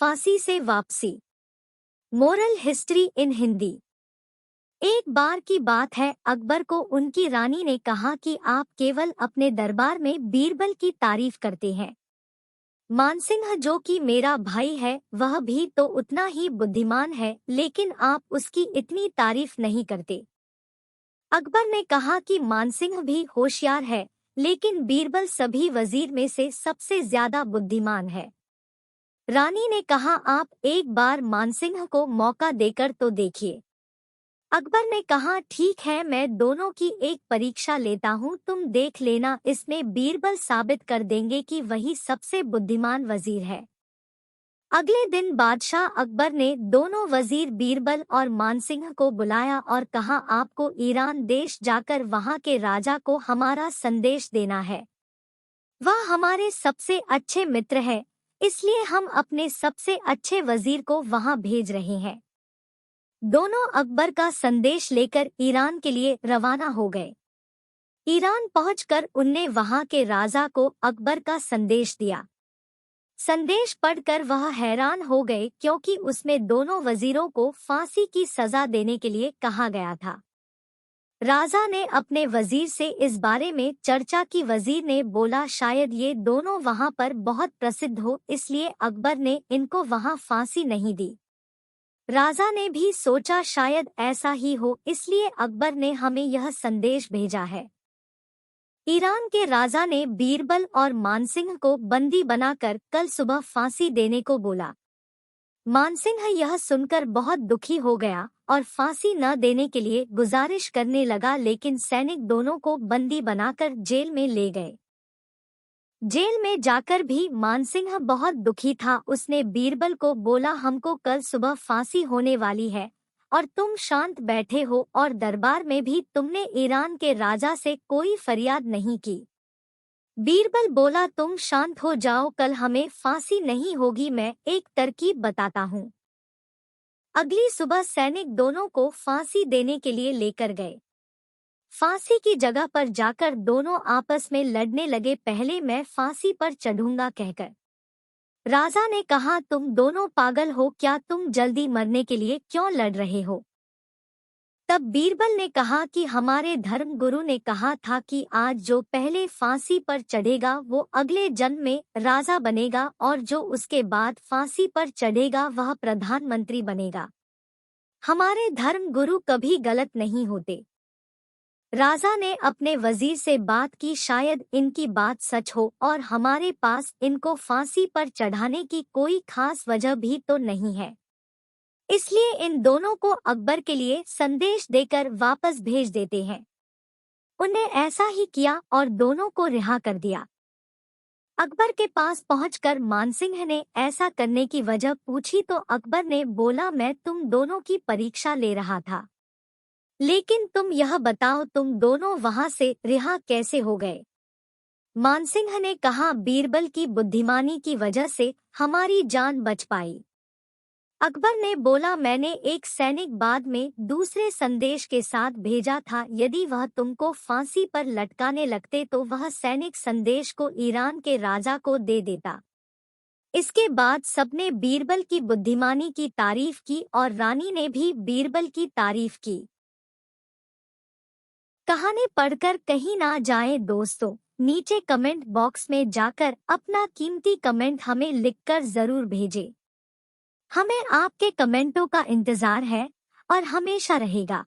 फांसी से वापसी। Moral history in Hindi. एक बार की बात है, अकबर को उनकी रानी ने कहा कि आप केवल अपने दरबार में बीरबल की तारीफ करते हैं। मानसिंह जो कि मेरा भाई है वह भी तो उतना ही बुद्धिमान है, लेकिन आप उसकी इतनी तारीफ नहीं करते। अकबर ने कहा कि मानसिंह भी होशियार है, लेकिन बीरबल सभी वजीर में से सबसे ज्यादा बुद्धिमान है। रानी ने कहा, आप एक बार मानसिंह को मौका देकर तो देखिए। अकबर ने कहा, ठीक है, मैं दोनों की एक परीक्षा लेता हूँ, तुम देख लेना, इसमें बीरबल साबित कर देंगे कि वही सबसे बुद्धिमान वजीर है। अगले दिन बादशाह अकबर ने दोनों वजीर बीरबल और मानसिंह को बुलाया और कहा, आपको ईरान देश जाकर वहाँ के राजा को हमारा संदेश देना है। वह हमारे सबसे अच्छे मित्र है, इसलिए हम अपने सबसे अच्छे वजीर को वहां भेज रहे हैं। दोनों अकबर का संदेश लेकर ईरान के लिए रवाना हो गए। ईरान पहुंचकर उनने वहां के राजा को अकबर का संदेश दिया। संदेश पढ़कर वह हैरान हो गए, क्योंकि उसमें दोनों वजीरों को फांसी की सजा देने के लिए कहा गया था। राजा ने अपने वजीर से इस बारे में चर्चा की। वजीर ने बोला, शायद ये दोनों वहां पर बहुत प्रसिद्ध हो, इसलिए अकबर ने इनको वहां फांसी नहीं दी। राजा ने भी सोचा शायद ऐसा ही हो, इसलिए अकबर ने हमें यह संदेश भेजा है। ईरान के राजा ने बीरबल और मानसिंह को बंदी बनाकर कल सुबह फांसी देने को बोला। मानसिंह यह सुनकर बहुत दुखी हो गया और फांसी न देने के लिए गुजारिश करने लगा, लेकिन सैनिक दोनों को बंदी बनाकर जेल में ले गए। जेल में जाकर भी मानसिंह बहुत दुखी था। उसने बीरबल को बोला, हमको कल सुबह फांसी होने वाली है और तुम शांत बैठे हो, और दरबार में भी तुमने ईरान के राजा से कोई फरियाद नहीं की। बीरबल बोला, तुम शांत हो जाओ, कल हमें फांसी नहीं होगी, मैं एक तरकीब बताता हूँ। अगली सुबह सैनिक दोनों को फांसी देने के लिए लेकर गए। फांसी की जगह पर जाकर दोनों आपस में लड़ने लगे, पहले मैं फांसी पर चढ़ूंगा कहकर। राजा ने कहा, तुम दोनों पागल हो क्या, तुम जल्दी मरने के लिए क्यों लड़ रहे हो? तब बीरबल ने कहा कि हमारे धर्म गुरु ने कहा था कि आज जो पहले फांसी पर चढ़ेगा वो अगले जन्म में राजा बनेगा, और जो उसके बाद फांसी पर चढ़ेगा वह प्रधानमंत्री बनेगा। हमारे धर्म गुरु कभी गलत नहीं होते। राजा ने अपने वजीर से बात की, शायद इनकी बात सच हो और हमारे पास इनको फांसी पर चढ़ाने की कोई खास वजह भी तो नहीं है, इसलिए इन दोनों को अकबर के लिए संदेश देकर वापस भेज देते हैं। उन्हें ऐसा ही किया और दोनों को रिहा कर दिया। अकबर के पास पहुंचकर मानसिंह ने ऐसा करने की वजह पूछी तो अकबर ने बोला, मैं तुम दोनों की परीक्षा ले रहा था, लेकिन तुम यह बताओ तुम दोनों वहां से रिहा कैसे हो गए? मानसिंह ने कहा, बीरबल की बुद्धिमानी की वजह से हमारी जान बच पाई। अकबर ने बोला, मैंने एक सैनिक बाद में दूसरे संदेश के साथ भेजा था, यदि वह तुमको फांसी पर लटकाने लगते तो वह सैनिक संदेश को ईरान के राजा को दे देता। इसके बाद सबने बीरबल की बुद्धिमानी की तारीफ की और रानी ने भी बीरबल की तारीफ की। कहानी पढ़कर कहीं ना जाएं दोस्तों, नीचे कमेंट बॉक्स में जाकर अपना कीमती कमेंट हमें लिखकर जरूर भेजें। हमें आपके कमेंटों का इंतजार है और हमेशा रहेगा।